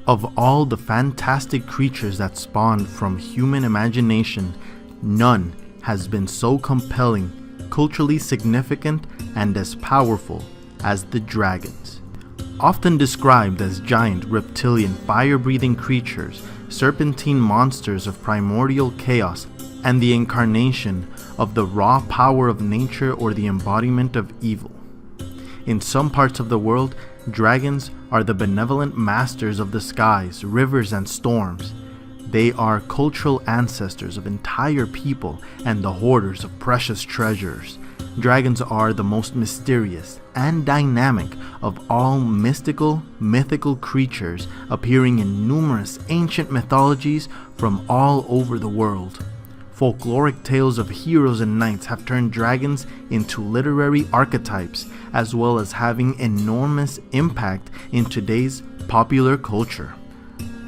Of all the fantastic creatures that spawned from human imagination, none has been so compelling, culturally significant, and as powerful as the dragons. Often described as giant reptilian fire-breathing creatures, serpentine monsters of primordial chaos, and the incarnation of the raw power of nature or the embodiment of evil. In some parts of the world, dragons are the benevolent masters of the skies, rivers, and storms. They are cultural ancestors of entire people and the hoarders of precious treasures. Dragons are the most mysterious and dynamic of all mythical creatures, appearing in numerous ancient mythologies from all over the world. Folkloric tales of heroes and knights have turned dragons into literary archetypes, as well as having enormous impact in today's popular culture.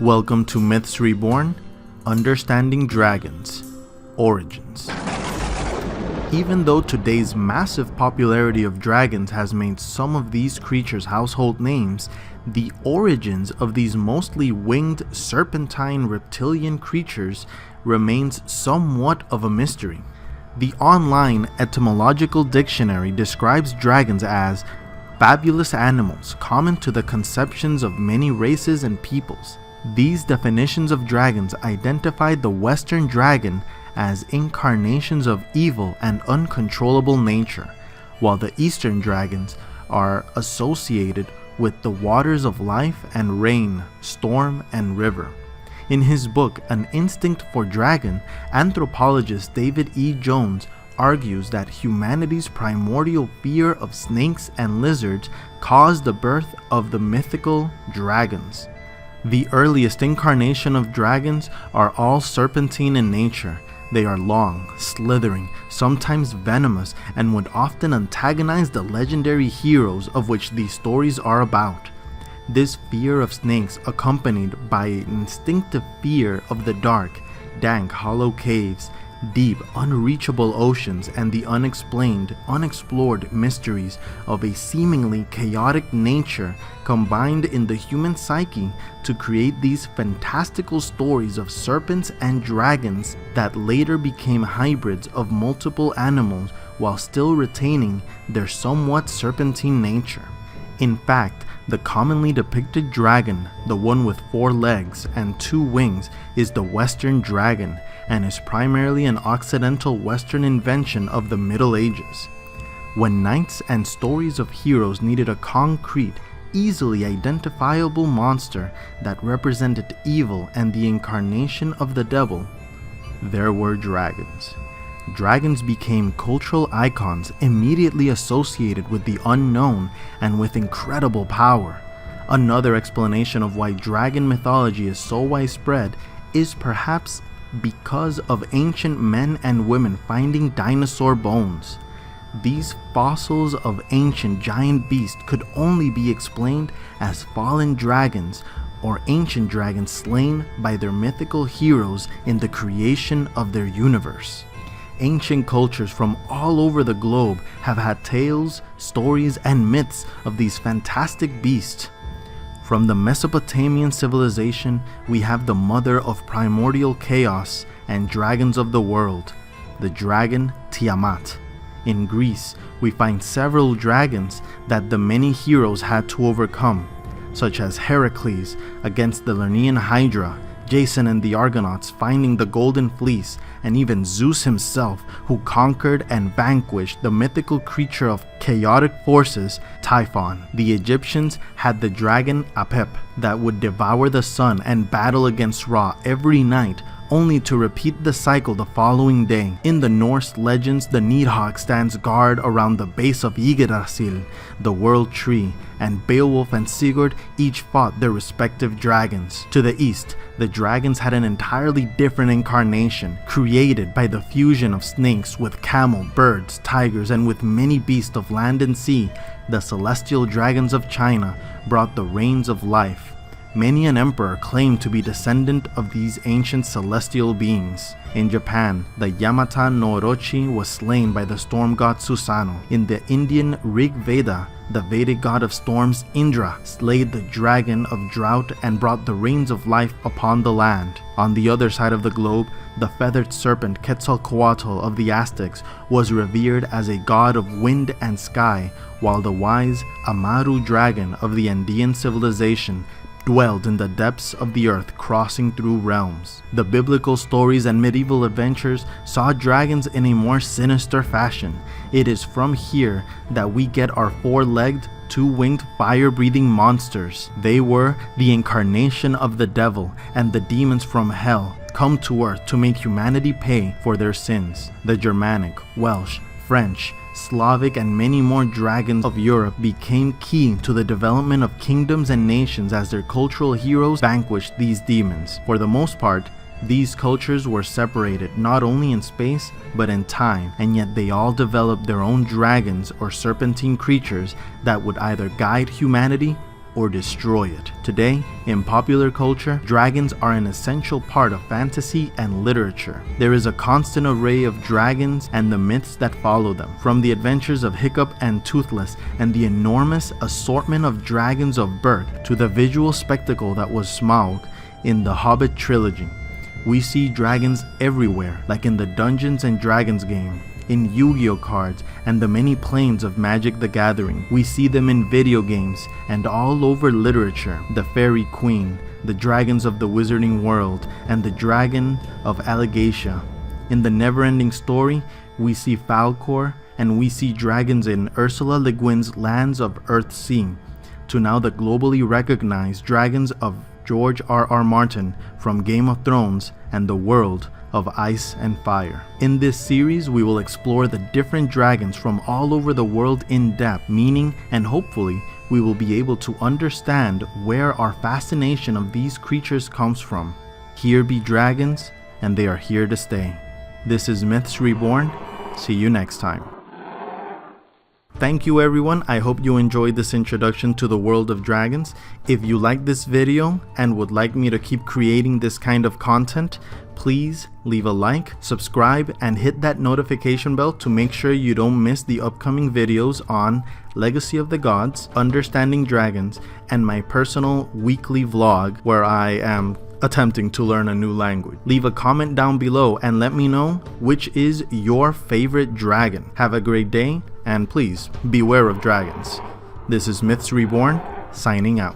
Welcome to Myths Reborn, Understanding Dragons, Origins. Even though today's massive popularity of dragons has made some of these creatures household names, the origins of these mostly winged serpentine reptilian creatures remains somewhat of a mystery. The online Etymological dictionary describes dragons as fabulous animals common to the conceptions of many races and peoples. These definitions of dragons identify the Western dragon as incarnations of evil and uncontrollable nature, while the Eastern dragons are associated with the waters of life and rain, storm, and river. In his book, An Instinct for Dragon, anthropologist David E. Jones argues that humanity's primordial fear of snakes and lizards caused the birth of the mythical dragons. The earliest incarnation of dragons are all serpentine in nature. They are long, slithering, sometimes venomous, and would often antagonize the legendary heroes of which these stories are about. This fear of snakes, accompanied by an instinctive fear of the dark, dank, hollow caves, deep, unreachable oceans, and the unexplained, unexplored mysteries of a seemingly chaotic nature, combined in the human psyche to create these fantastical stories of serpents and dragons that later became hybrids of multiple animals while still retaining their somewhat serpentine nature. In fact, the commonly depicted dragon, the one with 4 legs and 2 wings, is the Western dragon and is primarily an Occidental Western invention of the Middle Ages. When knights and stories of heroes needed a concrete, easily identifiable monster that represented evil and the incarnation of the devil, there were dragons. Dragons became cultural icons immediately associated with the unknown and with incredible power. Another explanation of why dragon mythology is so widespread is perhaps because of ancient men and women finding dinosaur bones. These fossils of ancient giant beasts could only be explained as fallen dragons or ancient dragons slain by their mythical heroes in the creation of their universe. Ancient cultures from all over the globe have had tales, stories, and myths of these fantastic beasts. From the Mesopotamian civilization, we have the mother of primordial chaos and dragons of the world, the dragon Tiamat. In Greece, we find several dragons that the many heroes had to overcome, such as Heracles against the Lernaean Hydra, Jason and the Argonauts finding the Golden Fleece, and even Zeus himself, who conquered and vanquished the mythical creature of chaotic forces, Typhon. The Egyptians had the dragon Apep that would devour the sun and battle against Ra every night, only to repeat the cycle the following day. In the Norse legends, the Nidhogg stands guard around the base of Yggdrasil, the world tree, and Beowulf and Sigurd each fought their respective dragons. To the east, the dragons had an entirely different incarnation, created by the fusion of snakes with camel, birds, tigers, and with many beasts of land and sea. The celestial dragons of China brought the rains of life. Many an emperor claimed to be descendant of these ancient celestial beings. In Japan, the Yamata no Orochi was slain by the storm god Susanoo. In the Indian Rig Veda, the Vedic god of storms Indra slayed the dragon of drought and brought the rains of life upon the land. On the other side of the globe, the feathered serpent Quetzalcoatl of the Aztecs was revered as a god of wind and sky, while the wise Amaru dragon of the Andean civilization dwelled in the depths of the earth, crossing through realms. The biblical stories and medieval adventures saw dragons in a more sinister fashion. It is from here that we get our four-legged, two-winged, fire-breathing monsters. They were the incarnation of the devil, and the demons from hell come to earth to make humanity pay for their sins. The Germanic, Welsh, French, Slavic, and many more dragons of Europe became key to the development of kingdoms and nations as their cultural heroes vanquished these demons. For the most part, these cultures were separated not only in space but in time, and yet they all developed their own dragons or serpentine creatures that would either guide humanity or destroy it. Today, in popular culture, dragons are an essential part of fantasy and literature. There is a constant array of dragons and the myths that follow them, from the adventures of Hiccup and Toothless and the enormous assortment of dragons of Berk to the visual spectacle that was Smaug in the Hobbit trilogy. We see dragons everywhere, like in the Dungeons and Dragons game, in Yu-Gi-Oh cards, and the many planes of Magic the Gathering. We see them in video games and all over literature. The Fairy Queen, the dragons of the Wizarding World, and the Dragon of Allegatia. In the Neverending Story, we see Falkor, and we see dragons in Ursula Le Guin's Lands of Earthsea, to now the globally recognized dragons of George R.R. Martin from Game of Thrones and the world of Ice and Fire. In this series, we will explore the different dragons from all over the world in depth, meaning, and hopefully, we will be able to understand where our fascination of these creatures comes from. Here be dragons, and they are here to stay. This is Myths Reborn. See you next time. Thank you everyone, I hope you enjoyed this introduction to the world of dragons. If you like this video and would like me to keep creating this kind of content, please leave a like, subscribe, and hit that notification bell to make sure you don't miss the upcoming videos on Legacy of the Gods, Understanding Dragons, and my personal weekly vlog where I am attempting to learn a new language. Leave a comment down below and let me know which is your favorite dragon. Have a great day, and please beware of dragons. This is Myths Reborn, signing out.